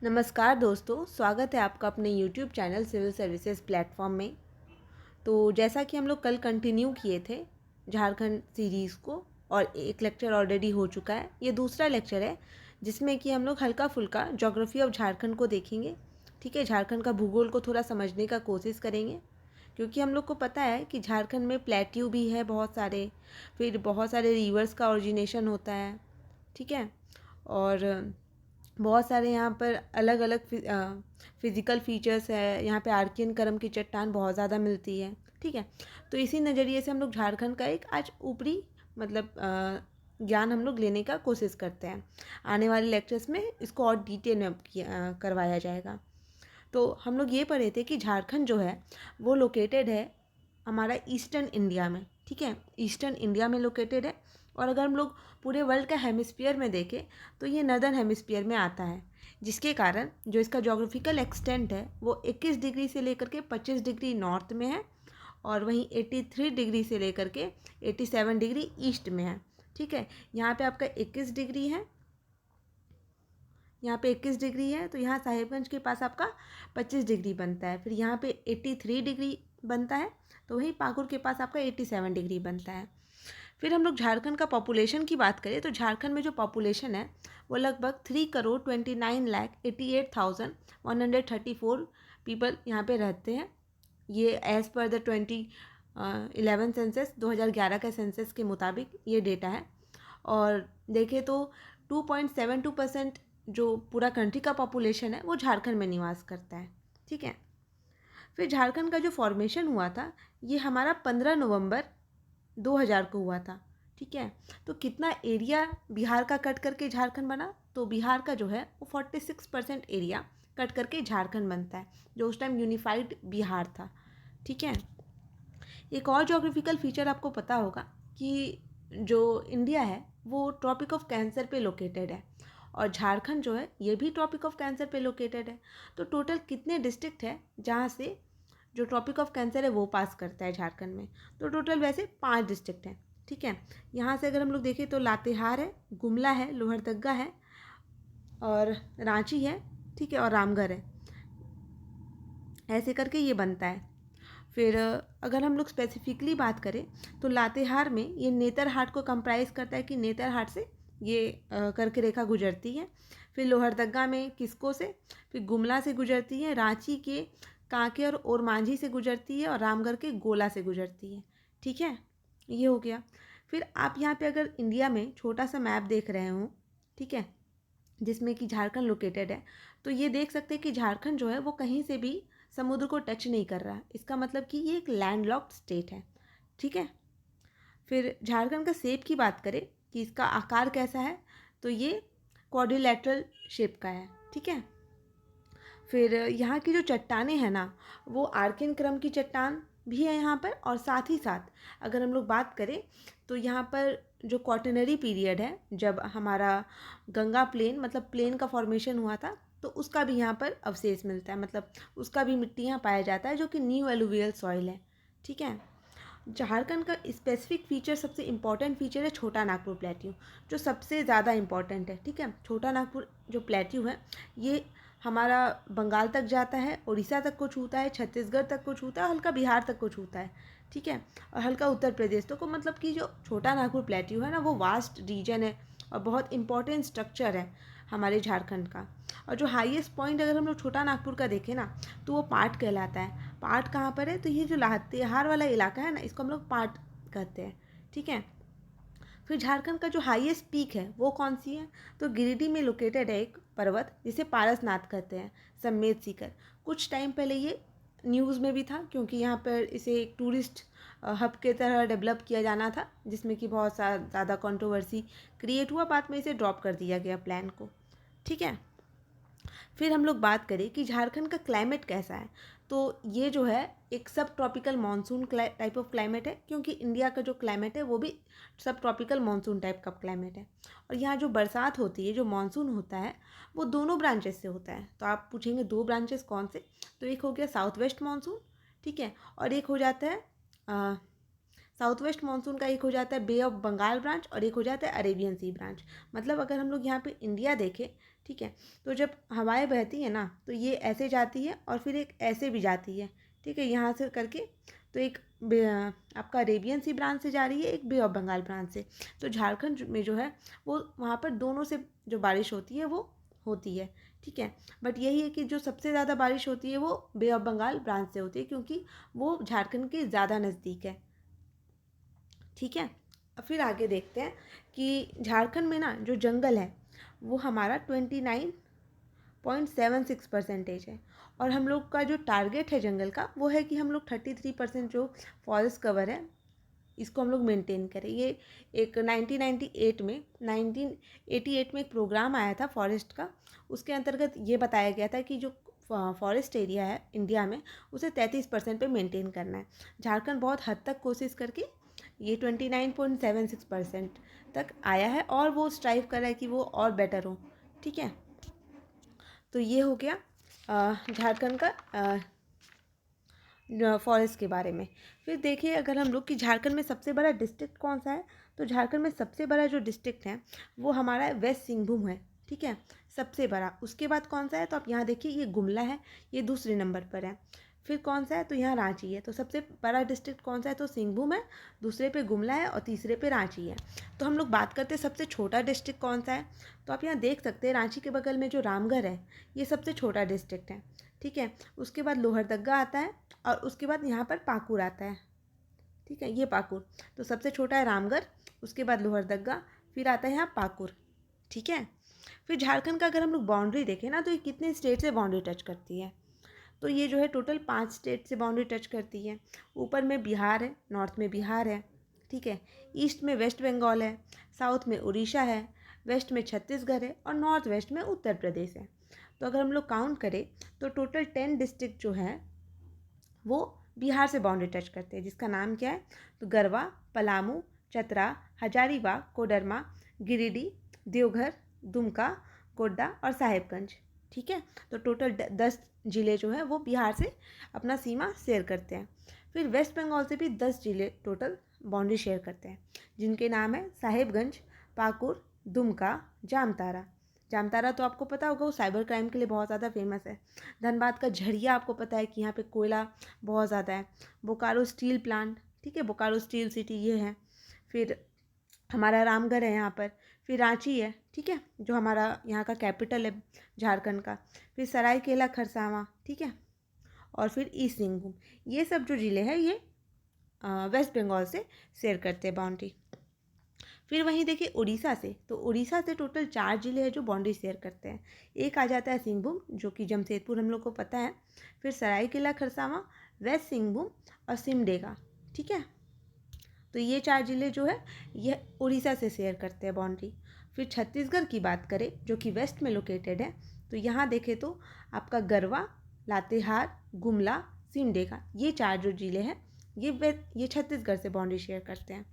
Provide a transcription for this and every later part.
नमस्कार दोस्तों, स्वागत है आपका अपने YouTube channel civil services platform में। तो जैसा कि हम लोग कल कंटिन्यू किए थे झारखंड सीरीज़ को और एक लेक्चर ऑलरेडी हो चुका है। ये दूसरा लेक्चर है जिसमें कि हम लोग हल्का फुल्का ज्योग्राफी ऑफ झारखंड को देखेंगे। ठीक है, झारखंड का भूगोल को थोड़ा समझने का कोशिश करेंगे क्योंकि हम लोग को पता है कि झारखंड में प्लेट्यू भी है बहुत सारे, फिर बहुत सारे रिवर्स का ओरिजिनेशन होता है। ठीक है, और बहुत सारे यहाँ पर अलग अलग फिज़िकल फीचर्स है। यहाँ पे आर्कियन करम की चट्टान बहुत ज़्यादा मिलती है। ठीक है, तो इसी नज़रिए से हम लोग झारखंड का एक आज ऊपरी मतलब ज्ञान हम लोग लेने का कोशिश करते हैं। आने वाले लेक्चर्स में इसको और डिटेल में करवाया जाएगा। तो हम लोग ये पढ़े थे कि झारखंड जो है वो लोकेटेड है हमारा ईस्टर्न इंडिया में। ठीक है, ईस्टर्न इंडिया में लोकेटेड है। और अगर हम लोग पूरे वर्ल्ड का हेमिस्फीयर में देखें तो ये नर्दर्न हेमिस्फीयर में आता है, जिसके कारण जो इसका जोग्राफिकल एक्सटेंट है वो 21 डिग्री से लेकर के 25 डिग्री नॉर्थ में है और वहीं 83 डिग्री से लेकर के 87 डिग्री ईस्ट में है। ठीक है, यहाँ पे आपका 21 डिग्री है, यहाँ पे 21 डिग्री है, तो यहाँ साहिबगंज के पास आपका 25 डिग्री बनता है। फिर यहाँ पे 83 डिग्री बनता है, तो वहीं पाकुड़ के पास आपका 87 डिग्री बनता है। फिर हम लोग झारखंड का पॉपुलेशन की बात करें तो झारखंड में जो पॉपुलेशन है वो लगभग 3,29,88,134 पीपल यहाँ पे रहते हैं। ये एज़ पर द 2011 सेंसस 2011 के सेंसस के मुताबिक ये डेटा है। और देखें तो 2.72% जो पूरा कंट्री का पॉपुलेशन है वो झारखंड में निवास करता है। ठीक है, फिर झारखंड का जो फॉर्मेशन हुआ था ये हमारा 15 नवंबर 2000 को हुआ था। ठीक है, तो कितना एरिया बिहार का कट करके झारखंड बना, तो बिहार का जो है वो 46% एरिया कट करके झारखंड बनता है, जो उस टाइम यूनिफाइड बिहार था। ठीक है, एक और जोग्राफिकल फीचर आपको पता होगा कि जो इंडिया है वो ट्रॉपिक ऑफ कैंसर पे लोकेटेड है और झारखंड जो है ये भी ट्रॉपिक ऑफ कैंसर पे लोकेटेड है। तो टोटल कितने डिस्ट्रिक्ट है जहाँ से जो ट्रॉपिक ऑफ कैंसर है वो पास करता है झारखंड में, तो टोटल वैसे 5 डिस्ट्रिक्ट हैं। ठीक है, यहाँ से अगर हम लोग देखें तो लातेहार है, गुमला है, लोहरदग्गा है और रांची है। ठीक है, और रामगढ़ है। ऐसे करके ये बनता है। फिर अगर हम लोग स्पेसिफिकली बात करें तो लातेहार में ये नेतरहाट को कंप्राइज करता है कि नेतरहाट से ये करके रेखा गुजरती है। फिर लोहरदग्गा में किसको से, फिर गुमला से गुजरती है, रांची के कांके और ओरमांझी से गुजरती है और रामगढ़ के गोला से गुजरती है। ठीक है, ये हो गया। फिर आप यहाँ पे अगर इंडिया में छोटा सा मैप देख रहे हो, ठीक है, जिसमें कि झारखंड लोकेटेड है, तो ये देख सकते हैं कि झारखंड जो है वो कहीं से भी समुद्र को टच नहीं कर रहा है। इसका मतलब कि ये एक लैंडलॉक्ड स्टेट है। ठीक है, फिर झारखंड का शेप की बात करें कि इसका आकार कैसा है, तो ये क्वाड्रिलेटरल शेप का है। ठीक है, फिर यहाँ की जो चट्टानें हैं ना वो आर्कियन क्रम की चट्टान भी है यहाँ पर, और साथ ही साथ अगर हम लोग बात करें तो यहाँ पर जो क्वाटरनरी पीरियड है जब हमारा गंगा प्लेन मतलब प्लेन का फॉर्मेशन हुआ था, तो उसका भी यहाँ पर अवशेष मिलता है, मतलब उसका भी मिट्टी यहाँ पाया जाता है जो कि न्यू एलुवियल सॉइल है। ठीक है, झारखंड का स्पेसिफिक फीचर, सबसे इम्पॉर्टेंट फीचर है छोटा नागपुर प्लेट्यू, जो सबसे ज़्यादा इम्पॉर्टेंट है। ठीक है, छोटा नागपुर जो प्लेट्यू है ये हमारा बंगाल तक जाता है, उड़ीसा तक को छूता है, छत्तीसगढ़ तक को छूता है, हल्का बिहार तक को छूता है। ठीक है, और हल्का उत्तर प्रदेश तो को, मतलब कि जो छोटा नागपुर प्लेट्यू है ना वो वास्ट रीजन है और बहुत इंपॉर्टेंट स्ट्रक्चर है हमारे झारखंड का। और जो हाईएस्ट पॉइंट अगर हम लोग छोटा नागपुर का देखें ना तो वो पाट कहलाता है। पाट कहाँ पर है, तो ये जो लातेहार वाला इलाका है ना इसको हम लोग पाट कहते हैं। ठीक है, फिर झारखंड का जो हाईएस्ट पीक है वो कौन सी है, तो गिरिडीह में लोकेटेड है एक पर्वत जिसे पारसनाथ कहते हैं, समेत सीकर। कुछ टाइम पहले ये न्यूज़ में भी था क्योंकि यहाँ पर इसे एक टूरिस्ट हब के तरह डेवलप किया जाना था, जिसमें कि बहुत ज़्यादा कंट्रोवर्सी क्रिएट हुआ। बाद में इसे ड्रॉप कर दिया गया प्लान को। ठीक है, फिर हम लोग बात करें कि झारखंड का क्लाइमेट कैसा है, तो ये जो है एक सब tropical monsoon type of climate है, क्योंकि इंडिया का जो क्लाइमेट है वो भी सब ट्रॉपिकल मानसून टाइप का क्लाइमेट है। और यहाँ जो बरसात होती है, जो मानसून होता है, वो दोनों ब्रांचेस से होता है। तो आप पूछेंगे दो ब्रांचेस कौन से, तो एक हो गया साउथ वेस्ट मानसून, ठीक है, और एक हो जाता है साउथ वेस्ट मानसून का एक हो जाता है बे ऑफ बंगाल ब्रांच और एक हो जाता है अरेबियन सी ब्रांच। मतलब अगर हम लोग यहाँ पे इंडिया देखें, ठीक है, तो जब हवाएं बहती है ना तो ये ऐसे जाती है और फिर एक ऐसे भी जाती है, ठीक है, यहाँ से करके। तो एक आपका अरेबियन सी ब्रांच से जा रही है, एक बे ऑफ बंगाल ब्रांच से। तो झारखंड में जो है वो वहाँ पर दोनों से जो बारिश होती है वो होती है, ठीक है। बट यही है कि जो सबसे ज़्यादा बारिश होती है वो बे ऑफ बंगाल ब्रांच से होती है, क्योंकि वो झारखंड के ज़्यादा नज़दीक है, ठीक है। अब फिर आगे देखते हैं कि झारखंड में ना जो जंगल है वो हमारा 29.76% है। और हम लोग का जो टारगेट है जंगल का वो है कि हम लोग 33% जो फॉरेस्ट कवर है इसको हम लोग मेंटेन करें। ये एक 1988 में एक प्रोग्राम आया था फॉरेस्ट का, उसके अंतर्गत ये बताया गया था कि जो फॉरेस्ट एरिया है इंडिया में उसे 33% पे मेंटेन करना है। झारखंड बहुत हद तक कोशिश करके ये 29.76% तक आया है और वो स्ट्राइव कर रहा है कि वो और बेटर हो, ठीक है। तो ये हो गया झारखंड का फॉरेस्ट के बारे में। फिर देखिए अगर हम लोग कि झारखंड में सबसे बड़ा डिस्ट्रिक्ट कौन सा है, तो झारखंड में सबसे बड़ा जो डिस्ट्रिक्ट है वो हमारा वेस्ट सिंहभूम है, ठीक है, सबसे बड़ा। उसके बाद कौन सा है, तो आप यहाँ देखिए ये गुमला है, ये दूसरे नंबर पर है। फिर कौन सा है, तो यहाँ रांची है। तो सबसे बड़ा डिस्ट्रिक्ट कौन सा है, तो सिंहभूम है, दूसरे पे गुमला है और तीसरे पे रांची है। तो हम लोग बात करते हैं सबसे छोटा डिस्ट्रिक्ट कौन सा है, तो आप यहाँ देख सकते हैं रांची के बगल में जो रामगढ़ है ये सबसे छोटा डिस्ट्रिक्ट है, ठीक है। उसके बाद लोहरदग्गा आता है और उसके बाद यहाँ पर पाकुड़ आता है, ठीक है, ये पाकुड़। तो सबसे छोटा है रामगढ़, उसके बाद लोहरदग्गा, फिर आता है यहाँ पाकुड़, ठीक है। फिर झारखंड का अगर हम लोग बाउंड्री देखें ना तो ये कितने स्टेट से बाउंड्री टच करती है, तो ये जो है टोटल 5 स्टेट से बाउंड्री टच करती है। ऊपर में बिहार है, नॉर्थ में बिहार है, ठीक है, ईस्ट में वेस्ट बंगाल है, साउथ में उड़ीसा है, वेस्ट में छत्तीसगढ़ है और नॉर्थ वेस्ट में उत्तर प्रदेश है। तो अगर हम लोग काउंट करें तो टोटल 10 डिस्ट्रिक्ट जो है वो बिहार से बाउंड्री टच करते हैं, जिसका नाम क्या है, तो गरवा, पलामू, चतरा, हजारीबाग, कोडरमा, गिरिडीह, देवघर, दुमका, गोड्डा और साहेबगंज, ठीक है। तो टोटल 10 ज़िले जो है वो बिहार से अपना सीमा शेयर करते हैं। फिर वेस्ट बंगाल से भी 10 ज़िले टोटल बाउंड्री शेयर करते हैं, जिनके नाम है साहेबगंज, पाकुड़, दुमका, जामतारा। जामतारा तो आपको पता होगा वो साइबर क्राइम के लिए बहुत ज़्यादा फेमस है। धनबाद का झरिया आपको पता है कि यहाँ पे कोयला बहुत ज़्यादा है। बोकारो स्टील प्लांट, ठीक है, बोकारो स्टील सिटी ये है। फिर हमारा रामगढ़ है यहाँ पर। फिर रांची है, ठीक है, जो हमारा यहाँ का कैपिटल है झारखंड का। फिर सरायकेला खरसावां, ठीक है, और फिर ईस्ट सिंहभूम। ये सब जो ज़िले हैं ये वेस्ट बंगाल से शेयर करते हैं बाउंड्री। फिर वहीं देखिए उड़ीसा से, तो उड़ीसा से टोटल 4 ज़िले हैं जो बाउंड्री शेयर करते हैं। एक आ जाता है सिंहभूम जो कि जमशेदपुर हम लोग को पता है, फिर सरायकेला खरसावां, वेस्ट सिंहभूम और सिमडेगा, ठीक है। तो ये 4 ज़िले जो है ये उड़ीसा से शेयर करते हैं बाउंड्री। फिर छत्तीसगढ़ की बात करें जो कि वेस्ट में लोकेटेड है, तो यहाँ देखें तो आपका गरवा, लातेहार, गुमला, सिमडेगा, ये 4 जो ज़िले हैं ये छत्तीसगढ़ से बाउंड्री शेयर करते हैं।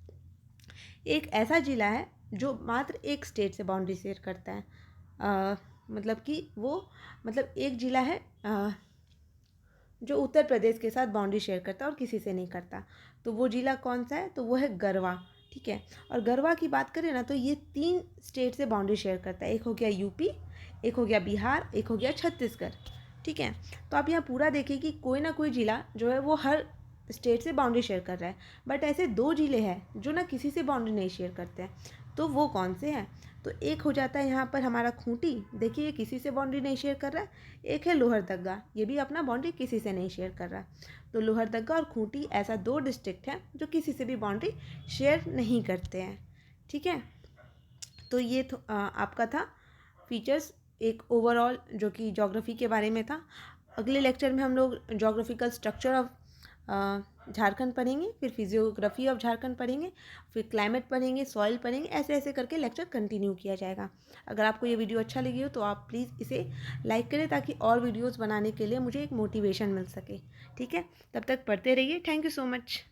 एक ऐसा ज़िला है जो मात्र एक स्टेट से बाउंड्री शेयर करता है, मतलब कि वो मतलब एक ज़िला है जो उत्तर प्रदेश के साथ बाउंड्री शेयर करता है और किसी से नहीं करता। तो वो ज़िला कौन सा है, तो वो है गरवा, ठीक है। और गरवा की बात करें ना तो ये 3 स्टेट से बाउंड्री शेयर करता है, एक हो गया यूपी, एक हो गया बिहार, एक हो गया छत्तीसगढ़, ठीक है। तो आप यहाँ पूरा देखिए कि कोई ना कोई ज़िला जो है वो हर स्टेट से बाउंड्री शेयर कर रहा है। बट ऐसे 2 ज़िले हैं जो ना किसी से बाउंड्री नहीं शेयर करते हैं, तो वो कौन से हैं, तो एक हो जाता है यहाँ पर हमारा खूंटी, देखिए ये किसी से बाउंड्री नहीं शेयर कर रहा है। एक है लोहरदग्गा, ये भी अपना बाउंड्री किसी से नहीं शेयर कर रहा है। तो लोहरदग्गा और खूंटी ऐसा 2 डिस्ट्रिक्ट हैं जो किसी से भी बाउंड्री शेयर नहीं करते हैं, ठीक है। तो ये आपका था फीचर्स, एक ओवरऑल जो कि ज्योग्राफी के बारे में था। अगले लेक्चर में हम लोग ज्योग्राफिकल स्ट्रक्चर ऑफ झारखंड पढ़ेंगे, फिर फिजियोग्राफी ऑफ झारखंड पढ़ेंगे, फिर क्लाइमेट पढ़ेंगे, सॉइल पढ़ेंगे, ऐसे ऐसे करके लेक्चर कंटिन्यू किया जाएगा। अगर आपको ये वीडियो अच्छा लगी हो तो आप प्लीज़ इसे लाइक करें ताकि और वीडियोस बनाने के लिए मुझे एक मोटिवेशन मिल सके, ठीक है। तब तक पढ़ते रहिए। Thank you so much.